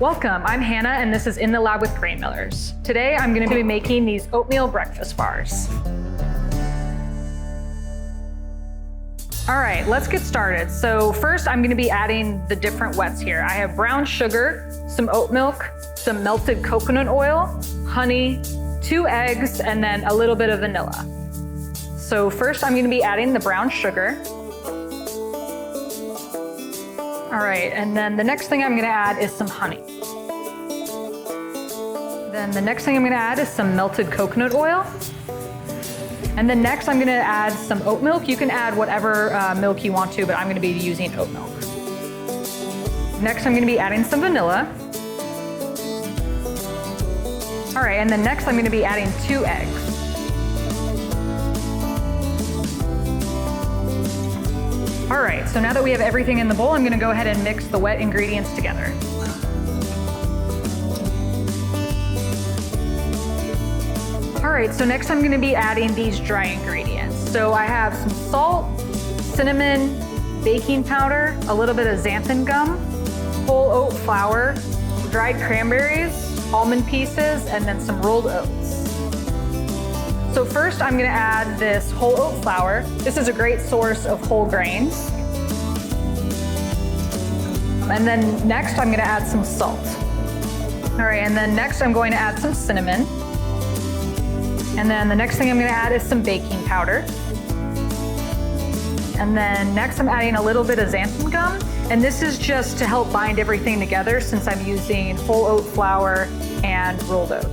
Welcome, I'm Hannah and this is In the Lab with Grain Millers. Today I'm going to be making these oatmeal breakfast bars. All right, let's get started. So first I'm going to be adding the different wets here. I have brown sugar, some oat milk, some melted coconut oil, honey, 2 eggs, and then a little bit of vanilla. So first I'm going to be adding the brown sugar. All right, and then the next thing I'm going to add is some honey. Then the next thing I'm going to add is some melted coconut oil. And then next I'm going to add some oat milk. You can add whatever milk you want to, but I'm going to be using oat milk. Next I'm going to be adding some vanilla. All right, and then next I'm going to be adding 2 eggs. All right, so now that we have everything in the bowl, I'm going to go ahead and mix the wet ingredients together. All right, so next I'm going to be adding these dry ingredients. So I have some salt, cinnamon, baking powder, a little bit of xanthan gum, whole oat flour, dried cranberries, almond pieces, and then some rolled oats. So first I'm going to add this whole oat flour. This is a great source of whole grains. And then next I'm going to add some salt. All right, and then next I'm going to add some cinnamon. And then the next thing I'm going to add is some baking powder. And then next I'm adding a little bit of xanthan gum. And this is just to help bind everything together since I'm using whole oat flour and rolled oats.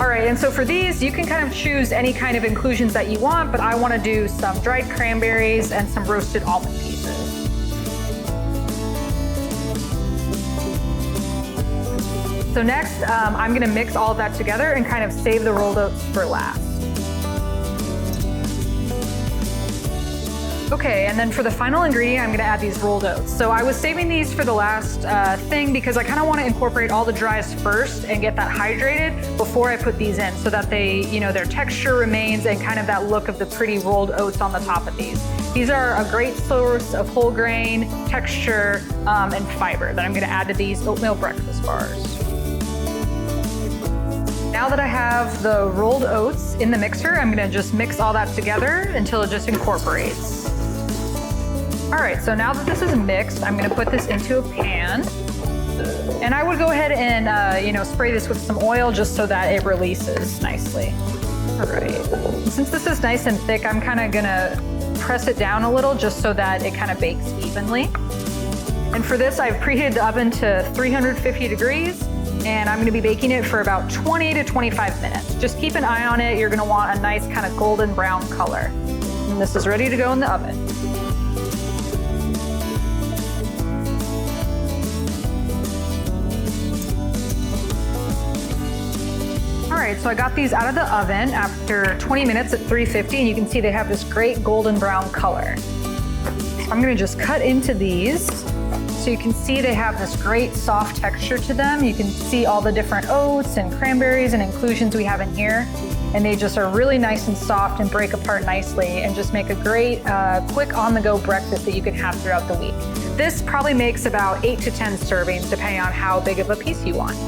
All right, and so for these, you can kind of choose any kind of inclusions that you want, but I want to do some dried cranberries and some roasted almond pieces. So next, I'm going to mix all of that together and kind of save the rolled oats for last. Okay, and then for the final ingredient, I'm going to add these rolled oats. So I was saving these for the last thing because I kind of want to incorporate all the dries first and get that hydrated before I put these in so that they, their texture remains and kind of that look of the pretty rolled oats on the top of these. These are a great source of whole grain, texture, and fiber that I'm going to add to these oatmeal breakfast bars. Now that I have the rolled oats in the mixer, I'm going to just mix all that together until it just incorporates. All right, so now that this is mixed, I'm going to put this into a pan. And I would go ahead and, spray this with some oil just so that it releases nicely. All right, since this is nice and thick, I'm kind of going to press it down a little just so that it kind of bakes evenly. And for this, I've preheated the oven to 350 degrees. And I'm going to be baking it for about 20 to 25 minutes. Just keep an eye on it. You're going to want a nice kind of golden brown color. And this is ready to go in the oven. All right, so I got these out of the oven after 20 minutes at 350, and you can see they have this great golden brown color. So I'm going to just cut into these. So you can see they have this great soft texture to them. You can see all the different oats and cranberries and inclusions we have in here. And they just are really nice and soft and break apart nicely and just make a great quick on-the-go breakfast that you can have throughout the week. This probably makes about 8 to 10 servings depending on how big of a piece you want.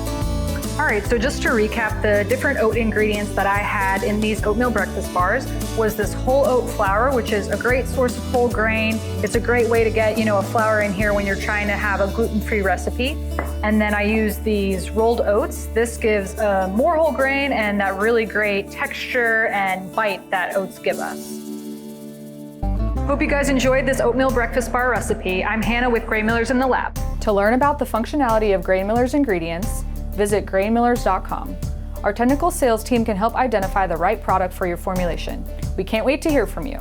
All right, so just to recap, the different oat ingredients that I had in these oatmeal breakfast bars was this whole oat flour, which is a great source of whole grain. It's a great way to get, a flour in here when you're trying to have a gluten-free recipe. And then I use these rolled oats. This gives more whole grain and that really great texture and bite that oats give us. Hope you guys enjoyed this oatmeal breakfast bar recipe. I'm Hannah with Grain Millers in the Lab. To learn about the functionality of Grain Millers ingredients, visit grainmillers.com. Our technical sales team can help identify the right product for your formulation. We can't wait to hear from you.